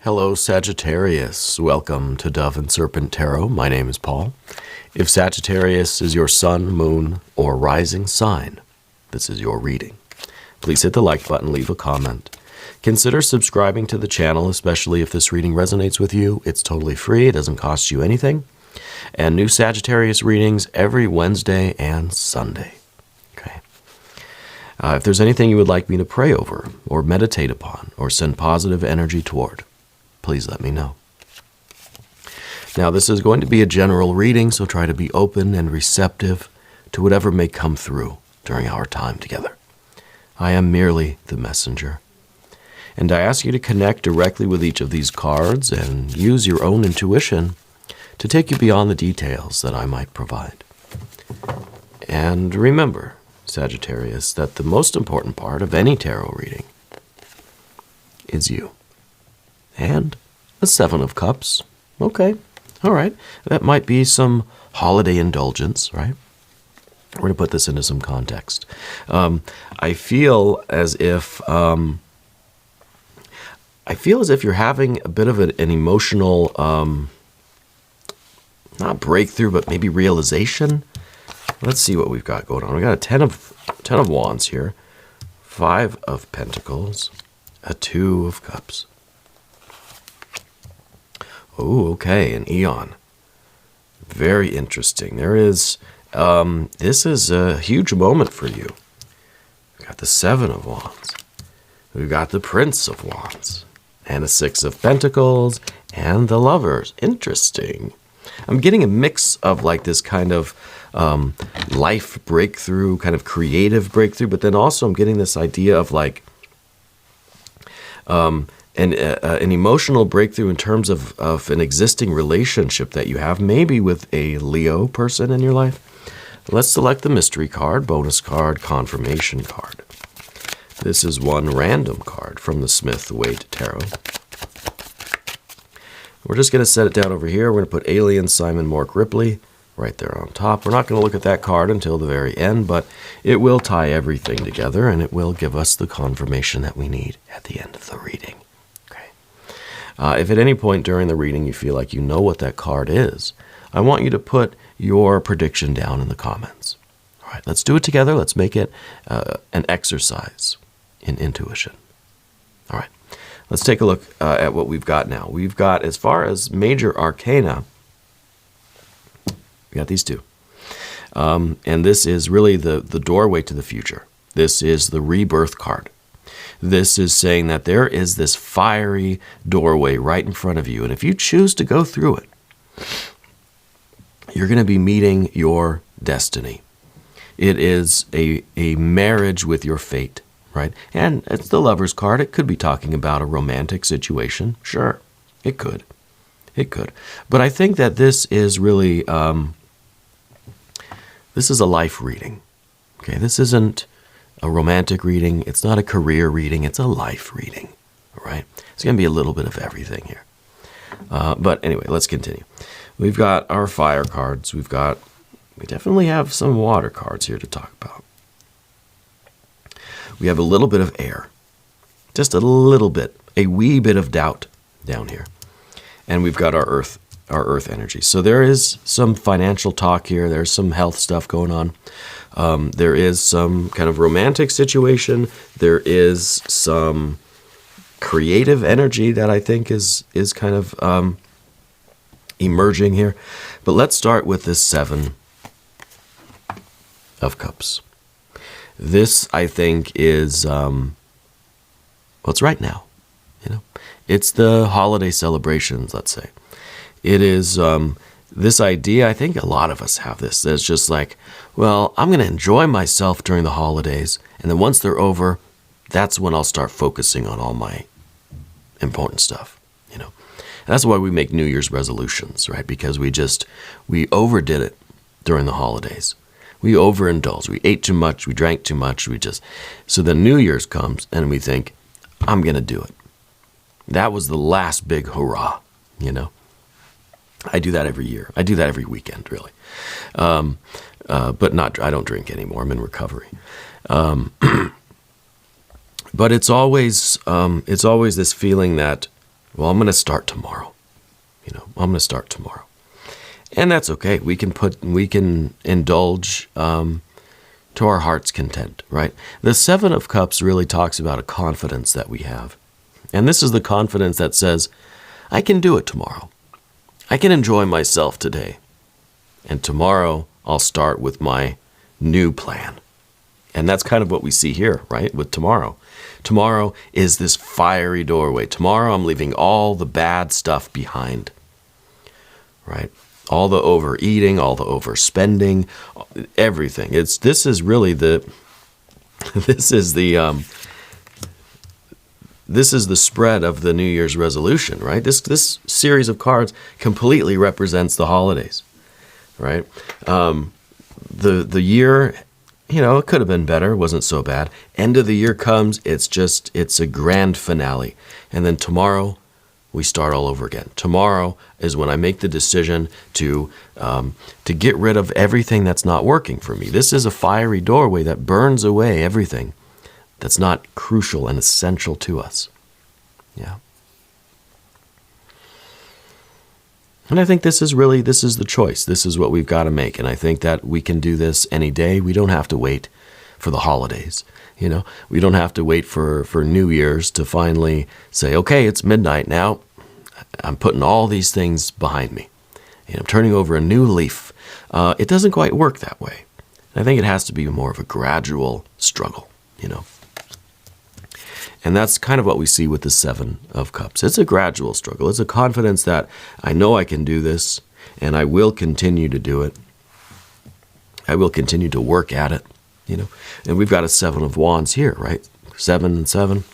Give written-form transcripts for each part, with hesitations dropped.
Hello, Sagittarius. Welcome to Dove and Serpent Tarot. My name is Paul. If Sagittarius is your sun, moon, or rising sign, this is your reading. Please hit the like button, leave a comment. Consider subscribing to the channel, especially if this reading resonates with you. It's totally free. It doesn't cost you anything. And new Sagittarius readings every Wednesday and Sunday. Okay. If there's anything you would like me to pray over or meditate upon or send positive energy toward, please let me know. Now, this is going to be a general reading, so try to be open and receptive to whatever may come through during our time together. I am merely the messenger. And I ask you to connect directly with each of these cards and use your own intuition to take you beyond the details that I might provide. And remember, Sagittarius, that the most important part of any tarot reading is you. And a 7 of Cups. Okay, all right. That might be some holiday indulgence, right? We're going to put this into some context. I feel as if you're having a bit of an emotional, not breakthrough, but maybe realization. Let's see what we've got going on. We got a 10 of Wands here, 5 of Pentacles, a 2 of Cups. Oh, okay, an Eon. Very interesting. There is, this is a huge moment for you. We've got the 7 of Wands. We've got the Prince of Wands. And a 6 of Pentacles. And the Lovers. Interesting. I'm getting a mix of like this kind of life breakthrough, kind of creative breakthrough, but then also I'm getting this idea of like an emotional breakthrough in terms of an existing relationship that you have, maybe with a Leo person in your life. Let's select the mystery card, bonus card, confirmation card. This is one random card from the Smith-Waite Tarot. We're just going to set it down over here. We're going to put Alien Simon Mork Ripley right there on top. We're not going to look at that card until the very end, but it will tie everything together and it will give us the confirmation that we need at the end of the reading. If at any point during the reading you feel like you know what that card is, I want you to put your prediction down in the comments. All right, let's do it together. Let's make it an exercise in intuition. All right, let's take a look at what we've got now. We've got, as far as major arcana, we got these two. And this is really the doorway to the future. This is the rebirth card. This is saying that there is this fiery doorway right in front of you. And if you choose to go through it, you're going to be meeting your destiny. It is a marriage with your fate, right? And it's the Lover's card. It could be talking about a romantic situation. Sure, it could. It could. But I think that this is really, this is a life reading. Okay, this isn't a romantic reading. It's not a career reading. It's a life reading, all right? It's going to be a little bit of everything here. But anyway, let's continue. We've got our fire cards. We definitely have some water cards here to talk about. We have a little bit of air, just a little bit, a wee bit of doubt down here. And we've got our earth energy. So there is some financial talk here. There's some health stuff going on. There is some kind of romantic situation. There is some creative energy that I think is kind of emerging here. But let's start with this 7 of Cups. This, I think, is it's right now. You know, it's the holiday celebrations, let's say. It is this idea, I think a lot of us have this. There's just like, well, I'm going to enjoy myself during the holidays, and then once they're over, that's when I'll start focusing on all my important stuff, you know. And that's why we make New Year's resolutions, right? Because we overdid it during the holidays. We overindulged. We ate too much. We drank too much. So then New Year's comes, and we think, I'm going to do it. That was the last big hurrah, you know. I do that every year. I do that every weekend, really. But I don't drink anymore. I'm in recovery. But it's always this feeling that well, I'm going to start tomorrow. I'm going to start tomorrow. And that's okay. We can indulge to our heart's content, right? The Seven of Cups really talks about a confidence that we have. And this is the confidence that says, I can do it tomorrow. I can enjoy myself today. And tomorrow I'll start with my new plan. And that's kind of what we see here, right, with tomorrow. Tomorrow is this fiery doorway. Tomorrow I'm leaving all the bad stuff behind, right? All the overeating, all the overspending, everything. This is the spread of the New Year's resolution, right? This series of cards completely represents the holidays, right? The year, it could have been better, wasn't so bad. End of the year comes, it's a grand finale. And then tomorrow, we start all over again. Tomorrow is when I make the decision to get rid of everything that's not working for me. This is a fiery doorway that burns away everything that's not crucial and essential to us. Yeah. And I think this is the choice. This is what we've got to make. And I think that we can do this any day. We don't have to wait for the holidays. We don't have to wait for New Year's to finally say, okay, it's midnight now. I'm putting all these things behind me. I'm turning over a new leaf. It doesn't quite work that way. I think it has to be more of a gradual struggle, And that's kind of what we see with the Seven of Cups. It's a gradual struggle. It's a confidence that I know I can do this, and I will continue to do it. I will continue to work at it, And we've got a Seven of Wands here, right? 7 and 7.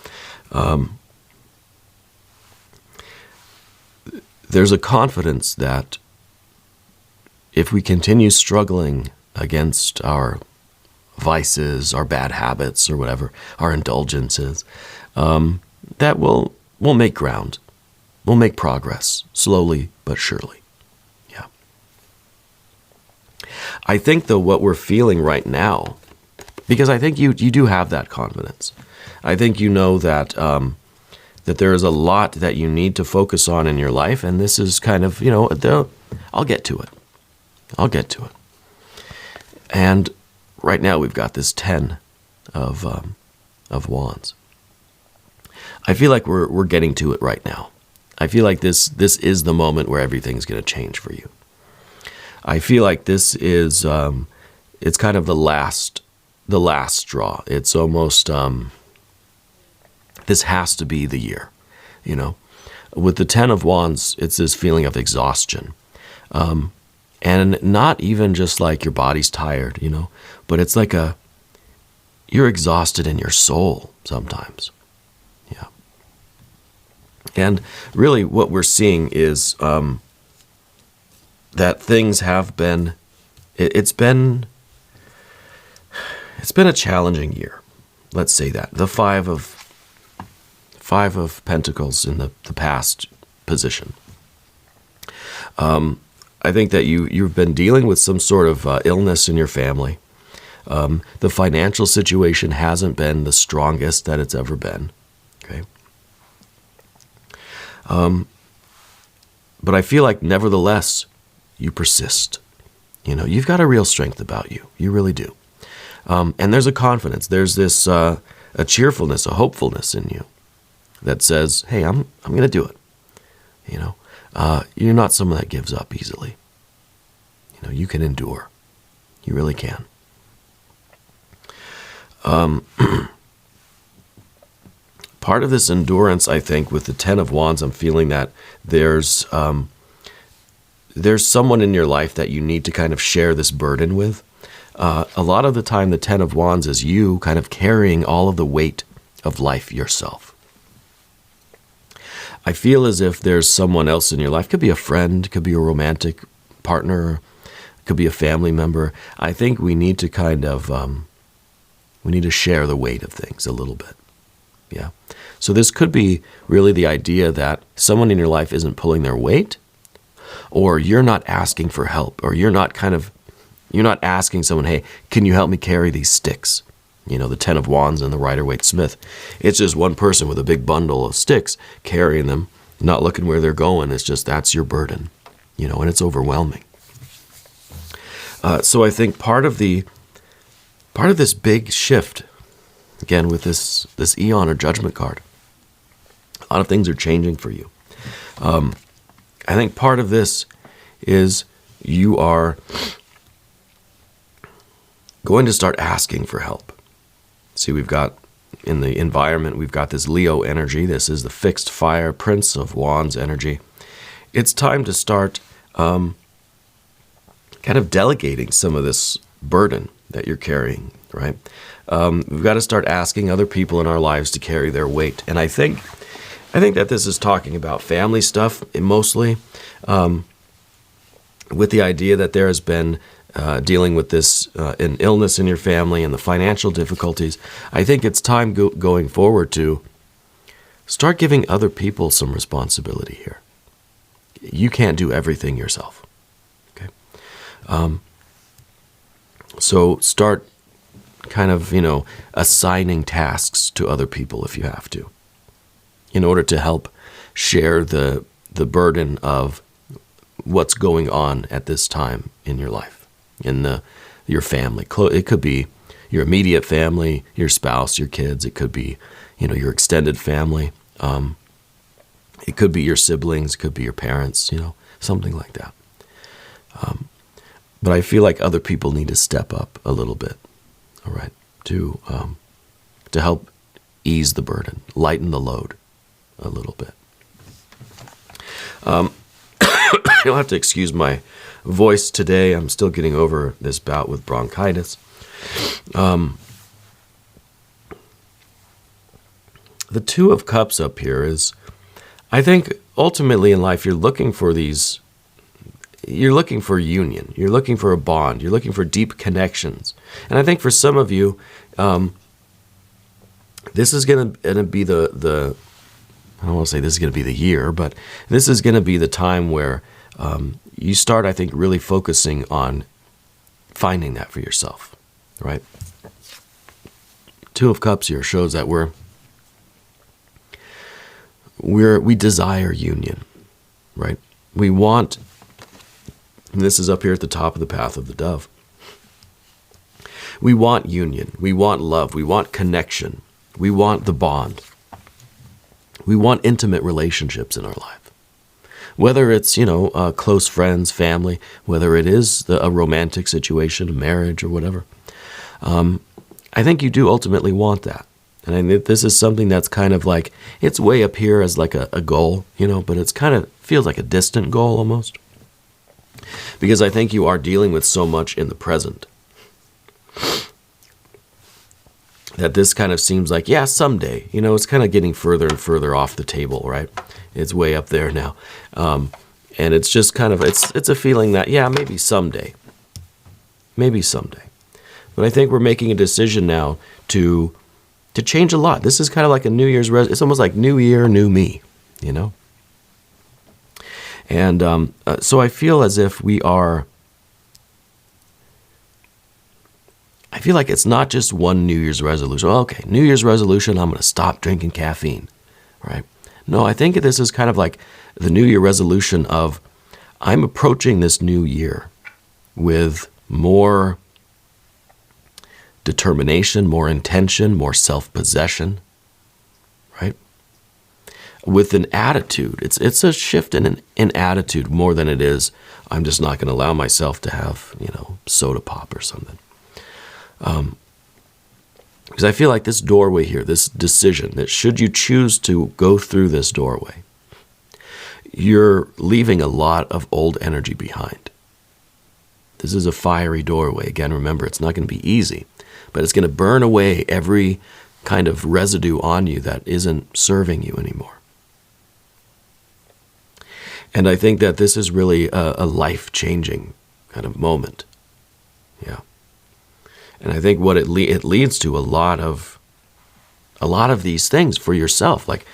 There's a confidence that if we continue struggling against our vices, our bad habits, or whatever, our indulgences, that we'll make ground. We'll make progress, slowly but surely. Yeah. I think, though, what we're feeling right now, because I think you do have that confidence. I think you know that that there is a lot that you need to focus on in your life, and this is kind of, I'll get to it. I'll get to it. And right now we've got this 10 of Wands. I feel like we're getting to it right now. I feel like this is the moment where everything's going to change for you. I feel like this is it's kind of the last straw. It's almost this has to be the year, With the 10 of Wands, it's this feeling of exhaustion. And not even just like your body's tired, but it's like you're exhausted in your soul sometimes. Yeah. And really what we're seeing is that things have been, it's been a challenging year. Let's say that. The Five of Pentacles in the past position. I think that you've been dealing with some sort of illness in your family. The financial situation hasn't been the strongest that it's ever been. Okay. But I feel like nevertheless, you persist. You've got a real strength about you. You really do. And there's a confidence. There's this a cheerfulness, a hopefulness in you that says, hey, I'm going to do it. You're not someone that gives up easily. You can endure. You really can. Part of this endurance, I think, with the 10 of Wands, I'm feeling that there's someone in your life that you need to kind of share this burden with. A lot of the time, the 10 of Wands is you kind of carrying all of the weight of life yourself. I feel as if there's someone else in your life. Could be a friend, could be a romantic partner, could be a family member. I think we need to kind of, we need to share the weight of things a little bit. Yeah. So this could be really the idea that someone in your life isn't pulling their weight, or you're not asking for help, or you're not asking someone, hey, can you help me carry these sticks? The 10 of Wands and the Rider-Waite-Smith. It's just one person with a big bundle of sticks carrying them, not looking where they're going. It's just that's your burden, and it's overwhelming. So I think part of this big shift, again with this Eon or Judgment card, a lot of things are changing for you. I think part of this is you are going to start asking for help. See, we've got in the environment, we've got this Leo energy. This is the fixed fire, Prince of Wands energy. It's time to start kind of delegating some of this burden that you're carrying, right? We've got to start asking other people in our lives to carry their weight. And I think that this is talking about family stuff mostly, with the idea that there has been dealing with this an illness in your family and the financial difficulties. I think it's time going forward to start giving other people some responsibility here. You can't do everything yourself. Okay, so start kind of assigning tasks to other people if you have to, in order to help share the burden of what's going on at this time in your life, in your family. It could be your immediate family, your spouse, your kids. It could be, your extended family. It could be your siblings. It could be your parents. Something like that. But I feel like other people need to step up a little bit. All right, to help ease the burden, lighten the load a little bit. You'll have to excuse my voice today. I'm still getting over this bout with bronchitis. The Two of Cups up here is, I think ultimately in life you're looking for union. You're looking for a bond. You're looking for deep connections. And I think for some of you, this is going to be the I don't want to say this is going to be the year, but this is going to be the time where you start, I think, really focusing on finding that for yourself, right? Two of Cups here shows that we desire union, right? We want, and this is up here at the top of the path of the dove. We want union. We want love. We want connection. We want the bond. We want intimate relationships in our life. Whether it's, close friends, family, whether it is a romantic situation, a marriage or whatever. I think you do ultimately want that. And I think this is something that's kind of like, it's way up here as like a goal, but it's kind of feels like a distant goal almost. Because I think you are dealing with so much in the present that this kind of seems like, yeah, someday, it's kind of getting further and further off the table, right? It's way up there now. And it's just kind of, it's a feeling that, yeah, maybe someday. Maybe someday. But I think we're making a decision now to change a lot. This is kind of like a New Year's it's almost like New Year, New Me, And so I feel as if I feel like it's not just one New Year's resolution. Okay, New Year's resolution, I'm going to stop drinking caffeine, right? No, I think this is kind of like the New Year resolution of, I'm approaching this new year with more determination, more intention, more self-possession, right? With an attitude. It's a shift in attitude more than it is, I'm just not going to allow myself to have, soda pop or something. Because I feel like this doorway here, this decision, that should you choose to go through this doorway, you're leaving a lot of old energy behind. This is a fiery doorway. Again, remember, it's not going to be easy, but it's going to burn away every kind of residue on you that isn't serving you anymore. And I think that this is really a life-changing kind of moment. Yeah. And I think what it leads to a lot of these things for yourself. Like,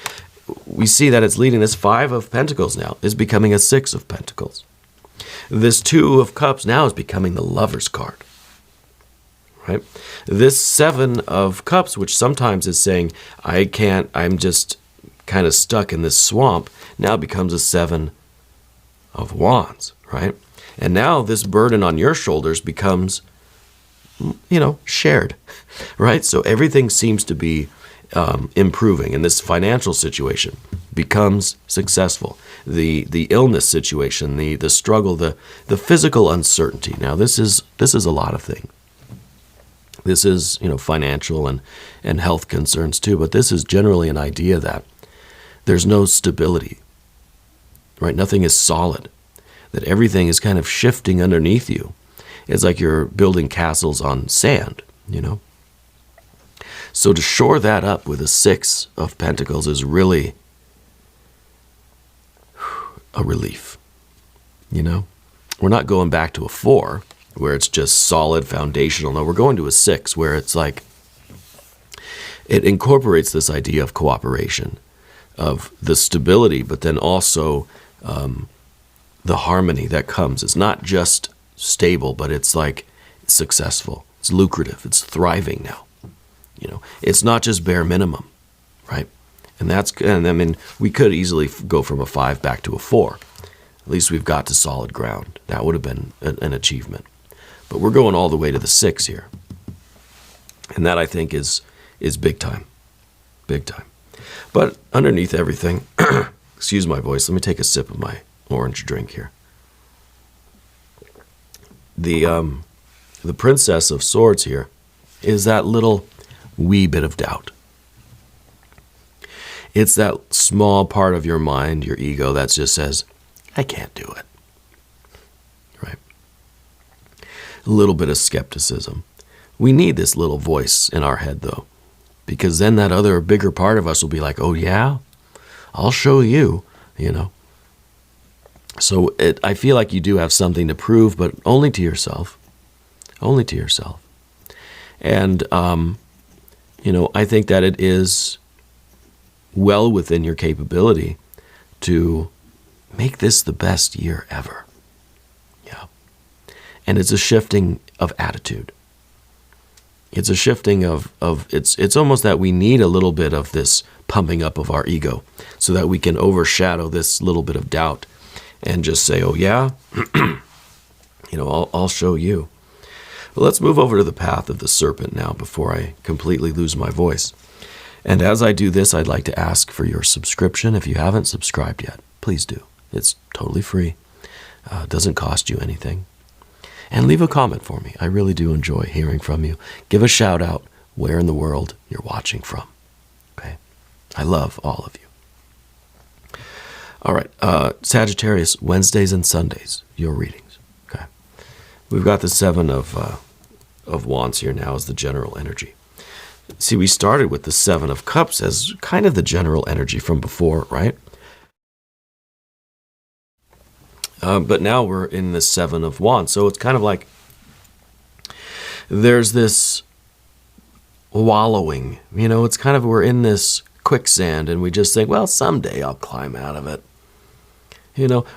we see that it's leading, this 5 of Pentacles now is becoming a 6 of Pentacles. This 2 of Cups now is becoming the Lover's card, right? This 7 of Cups, which sometimes is saying, I'm just kind of stuck in this swamp now becomes a 7 of Wands, right? And now this burden on your shoulders becomes, shared, right? So everything seems to be improving, and this financial situation becomes successful. The illness situation, the struggle, the physical uncertainty. Now this is a lot of things. This is, financial and health concerns too, but this is generally an idea that there's no stability, right? Nothing is solid, that everything is kind of shifting underneath you. It's like you're building castles on sand, So to shore that up with a 6 of Pentacles is really a relief, We're not going back to a 4 where it's just solid, foundational. No, we're going to a 6 where it's like it incorporates this idea of cooperation, of the stability, but then also the harmony that comes. It's not just stable, but it's like successful. It's lucrative. It's thriving now. It's not just bare minimum, right? And we could easily go from a 5 back to a 4. At least we've got to solid ground. That would have been an achievement. But we're going all the way to the 6 here. And that, I think, is big time. Big time. But underneath everything, excuse my voice, let me take a sip of my orange drink here. The Princess of Swords here is that little wee bit of doubt. It's that small part of your mind, your ego, that just says, I can't do it. Right? A little bit of skepticism. We need this little voice in our head, though, because then that other bigger part of us will be like, oh, yeah, I'll show you, So I feel like you do have something to prove, but only to yourself. Only to yourself. And, I think that it is well within your capability to make this the best year ever. Yeah. And it's a shifting of attitude. It's a shifting of it's almost that we need a little bit of this pumping up of our ego so that we can overshadow this little bit of doubt and just say, oh yeah, I'll show you. But let's move over to the path of the serpent now before I completely lose my voice. And as I do this, I'd like to ask for your subscription. If you haven't subscribed yet, please do. It's totally free. It doesn't cost you anything. And leave a comment for me. I really do enjoy hearing from you. Give a shout out where in the world you're watching from. Okay? I love all of you. All right. Sagittarius, Wednesdays and Sundays, your readings. Okay? We've got the 7 of Wands here now as the general energy. See, we started with the 7 of Cups as kind of the general energy from before, right? But now we're in the 7 of Wands. So it's kind of like there's this wallowing. It's kind of we're in this quicksand and we just think, well, someday I'll climb out of it.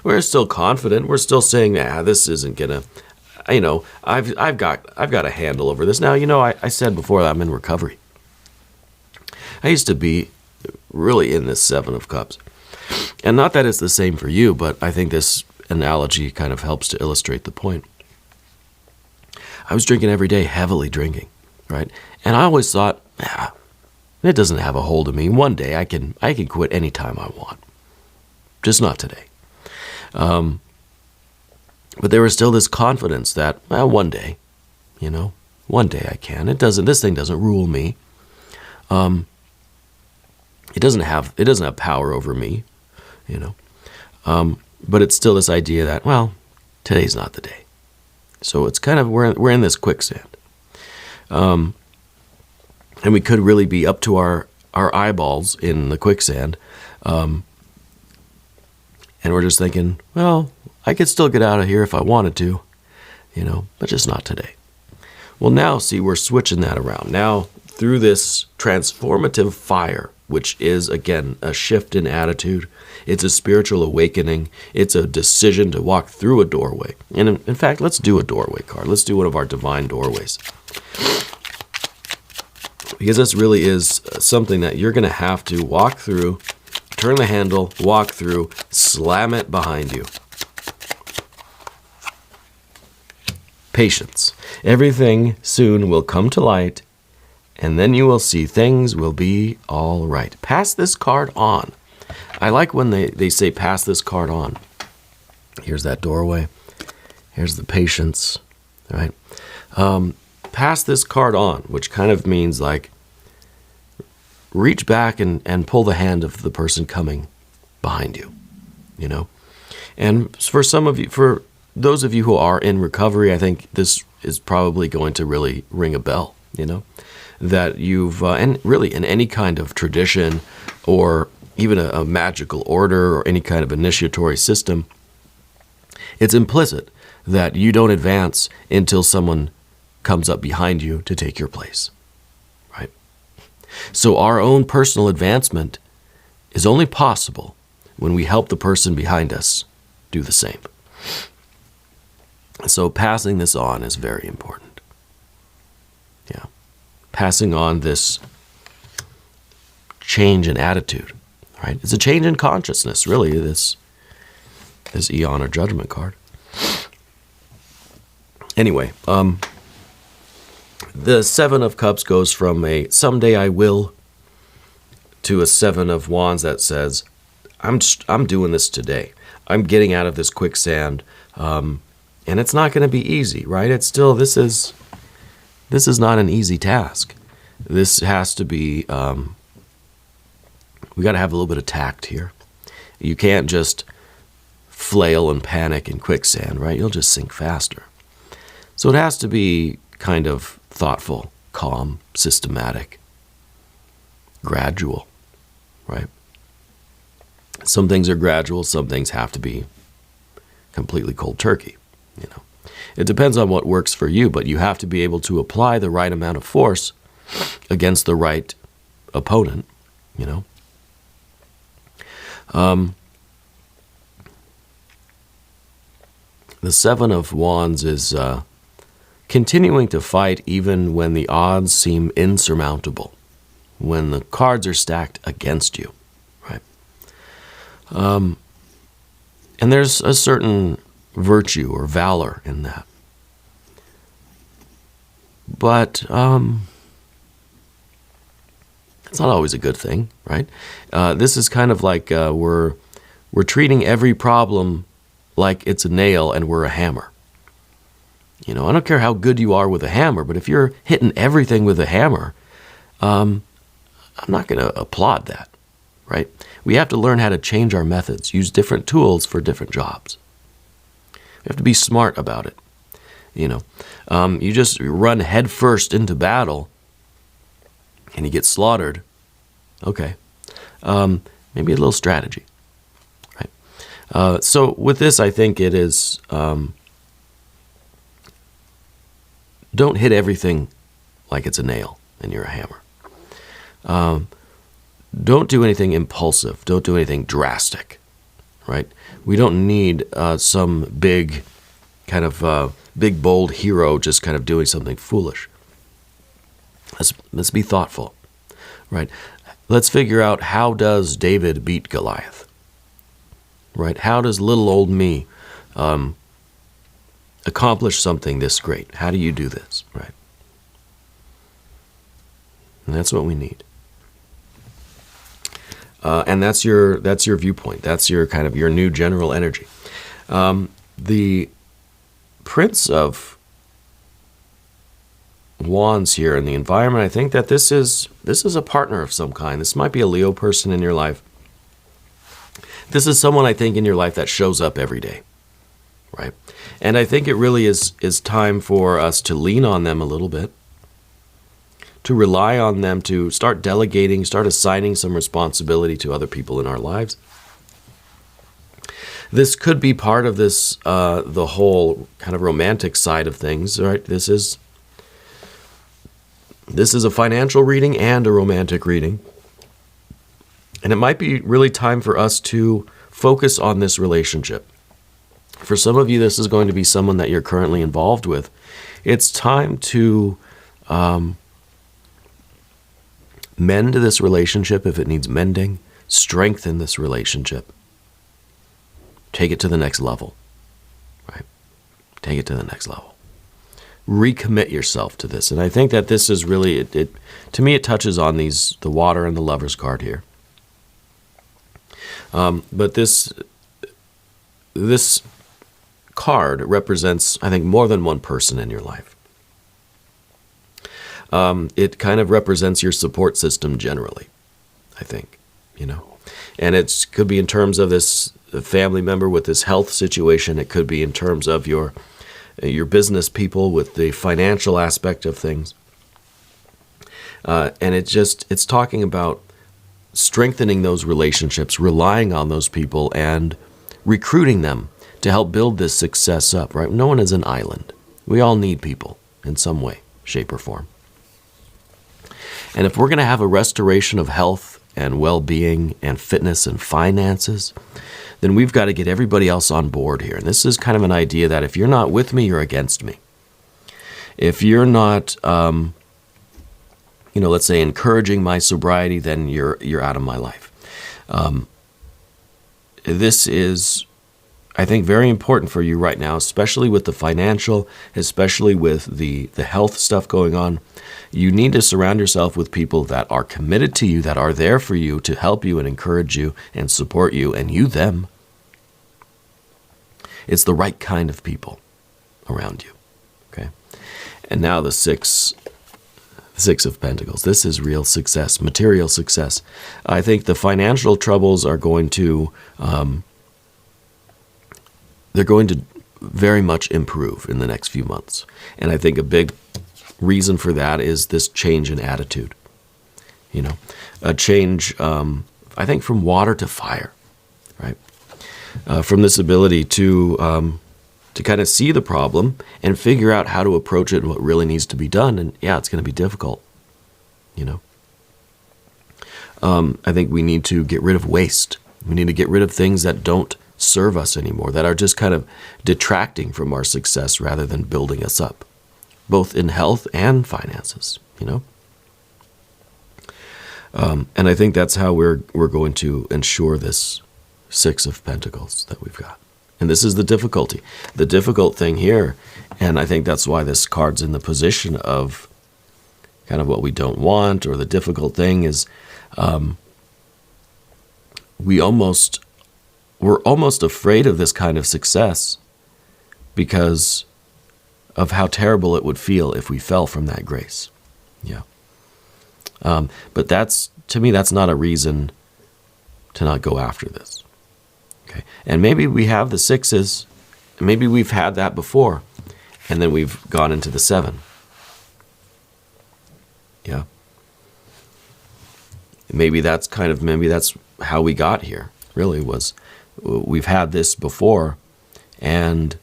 We're still confident. We're still saying, this isn't going to, I've got a handle over this. Now, I said before that I'm in recovery. I used to be really in this 7 of Cups. And not that it's the same for you, but I think this analogy kind of helps to illustrate the point. I was drinking every day, heavily drinking, right? And I always thought, it doesn't have a hold of me. One day I can quit anytime I want. Just not today. But there was still this confidence that, one day, one day I can. This thing doesn't rule me. It doesn't have power over me, but it's still this idea that, well, today's not the day. So it's kind of, we're in this quicksand. And we could really be up to our eyeballs in the quicksand. And we're just thinking, well, I could still get out of here if I wanted to, but just not today. Well, now, see, we're switching that around. Now, through this transformative fire, which is, again, a shift in attitude, it's a spiritual awakening, it's a decision to walk through a doorway. And in fact, let's do a doorway card. Let's do one of our divine doorways. Because this really is something that you're going to have to walk through turn the handle, walk through, slam it behind you. Patience. Everything soon will come to light, and then you will see things will be all right. Pass this card on. I like when they say pass this card on. Here's that doorway. Here's the patience, right? Pass this card on, which kind of means like reach back and pull the hand of the person coming behind you, you know? And for some of you, for those of you who are in recovery, I think this is probably going to really ring a bell, you know? That you've, and really in any kind of tradition or even a magical order or any kind of initiatory system, it's implicit that you don't advance until someone comes up behind you to take your place, right? So our own personal advancement is only possible when we help the person behind us do the same. So passing this on is very important. Yeah. Passing on this change in attitude, right? It's a change in consciousness, really, this Eon or Judgment card. Anyway, the Seven of Cups goes from a someday I will to a Seven of Wands that says, I'm doing this today. I'm getting out of this quicksand, and it's not going to be easy, right? It's still, this is not an easy task. This has to be, we got to have a little bit of tact here. You can't just flail and panic in quicksand, right? You'll just sink faster. So it has to be kind of thoughtful, calm, systematic, gradual, right? Some things are gradual, some things have to be completely cold turkey, you know. It depends on what works for you, but you have to be able to apply the right amount of force against the right opponent, you know. The Seven of Wands is continuing to fight even when the odds seem insurmountable, when the cards are stacked against you, right? And there's a certain virtue or valor in that. But it's not always a good thing, right? This is kind of like we're treating every problem like it's a nail and we're a hammer. You know, I don't care how good you are with a hammer, but if you're hitting everything with a hammer, I'm not going to applaud that, right? We have to learn how to change our methods, use different tools for different jobs. We have to be smart about it. You know, you just run headfirst into battle and you get slaughtered. Okay, maybe a little strategy, right? So with this, I think it is, don't hit everything like it's a nail and you're a hammer. Don't do anything impulsive. Don't do anything drastic, right? We don't need some big kind of big, bold hero just kind of doing something foolish. Let's be thoughtful, right? Let's figure out, how does David beat Goliath, right? How does little old me accomplish something this great? How do you do this, right? And that's what we need. And that's your viewpoint. That's your kind of your new general energy. The Prince of Wands here in the environment, I think that this is a partner of some kind. This might be a Leo person in your life. This is someone, I think, in your life that shows up every day, right? And I think it really is time for us to lean on them a little bit, to rely on them, to start delegating, start assigning some responsibility to other people in our lives. This could be part of this, the whole kind of romantic side of things, right? This is a financial reading and a romantic reading. And it might be really time for us to focus on this relationship. For some of you, this is going to be someone that you're currently involved with. It's time to mend this relationship if it needs mending, strengthen this relationship. Take it to the next level, right? Take it to the next level. Recommit yourself to this. And I think that this is really, to me, it touches on the water and the Lover's card here. But this card represents, I think, more than one person in your life. It kind of represents your support system generally, I think, And it could be in terms of this family member with this health situation. It could be in terms of your business people with the financial aspect of things. And it's talking about strengthening those relationships, relying on those people, and recruiting them to help build this success up, right? No one is an island. We all need people in some way, shape, or form. And if we're going to have a restoration of health and well-being and fitness and finances, then we've got to get everybody else on board here. And this is kind of an idea that if you're not with me, you're against me. If you're not, let's say encouraging my sobriety, then you're out of my life. This is, I think, very important for you right now, especially with the financial, especially with the health stuff going on. You need to surround yourself with people that are committed to you, that are there for you to help you and encourage you and support you, and you them. It's the right kind of people around you. Okay? And now the Six of Pentacles. This is real success, material success. I think the financial troubles are going to, they're going to very much improve in the next few months. And I think a big reason for that is this change in attitude. A change, I think, from water to fire, right? From this ability to kind of see the problem and figure out how to approach it and what really needs to be done. And yeah, it's going to be difficult, I think we need to get rid of waste. We need to get rid of things that don't serve us anymore, that are just kind of detracting from our success rather than building us up, both in health and finances, And I think that's how we're going to ensure this Six of Pentacles that we've got. And this is the difficulty. The difficult thing here, and I think that's why this card's in the position of kind of what we don't want, or the difficult thing is we're almost afraid of this kind of success because of how terrible it would feel if we fell from that grace. Yeah. But to me, that's not a reason to not go after this. Okay. And maybe we have the sixes, maybe we've had that before, and then we've gone into the seven. Yeah. Maybe that's how we got here, really, was we've had this before, and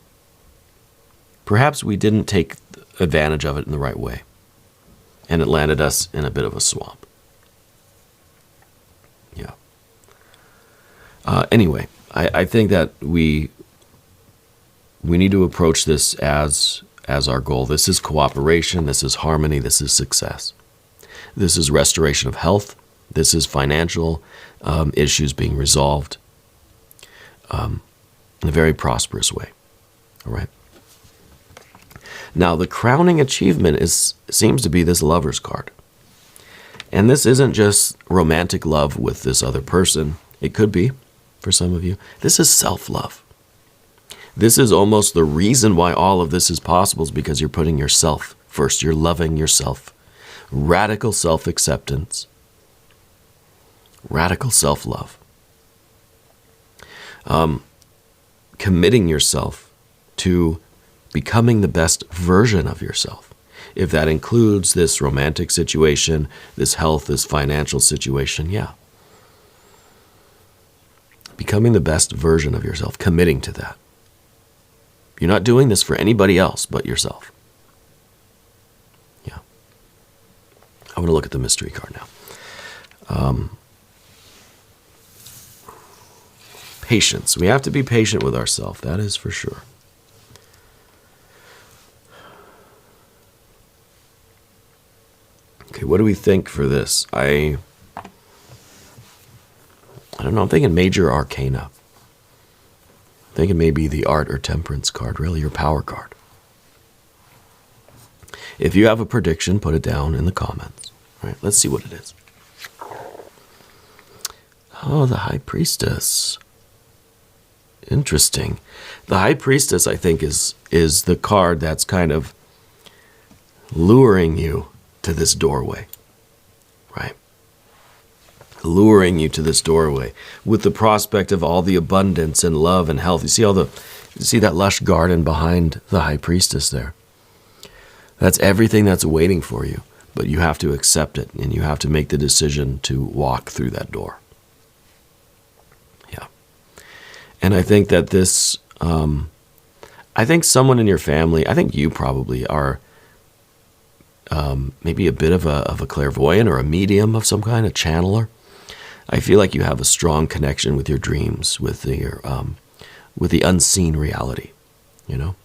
perhaps we didn't take advantage of it in the right way, and it landed us in a bit of a swamp. Yeah. Anyway, I think that we need to approach this as our goal. This is cooperation. This is harmony. This is success. This is restoration of health. This is financial issues being resolved in a very prosperous way. All right. Now, the crowning achievement seems to be this Lover's card. And this isn't just romantic love with this other person. It could be for some of you. This is self-love. This is almost the reason why all of this is possible, is because you're putting yourself first. You're loving yourself. Radical self-acceptance. Radical self-love. Committing yourself to becoming the best version of yourself. If that includes this romantic situation, this health, this financial situation, yeah. Becoming the best version of yourself, committing to that. You're not doing this for anybody else but yourself. Yeah. I want to look at the mystery card now. Patience. We have to be patient with ourselves, that is for sure. Okay, what do we think for this? don't know, I'm thinking major arcana. I'm thinking maybe the art or temperance card, really, your power card. If you have a prediction, put it down in the comments. All right, let's see what it is. Oh, the High Priestess. Interesting. The High Priestess, I think, is the card that's kind of luring you to this doorway, right? Luring you to this doorway with the prospect of all the abundance and love and health. You see that lush garden behind the High Priestess there? That's everything that's waiting for you, but you have to accept it, and you have to make the decision to walk through that door. Yeah. And I think that this, I think someone in your family, I think you probably are maybe a bit of a clairvoyant or a medium of some kind, a channeler. I feel like you have a strong connection with your dreams, with the unseen reality, you know?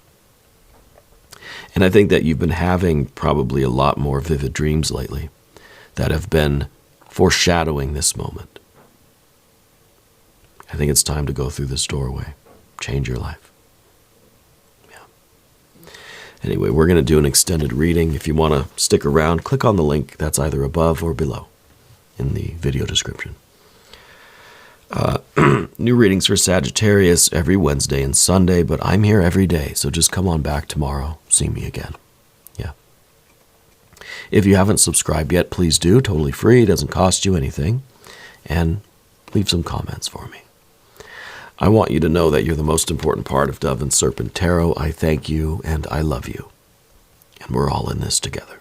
And I think that you've been having probably a lot more vivid dreams lately that have been foreshadowing this moment. I think it's time to go through this doorway, change your life. Yeah. Anyway, we're going to do an extended reading. If you want to stick around, click on the link that's either above or below in the video description. New readings for Sagittarius every Wednesday and Sunday, but I'm here every day, so just come on back tomorrow. See me again. Yeah. If you haven't subscribed yet, please do. Totally free. It doesn't cost you anything. And leave some comments for me. I want you to know that you're the most important part of Dove and Serpent Tarot. I thank you and I love you. And we're all in this together.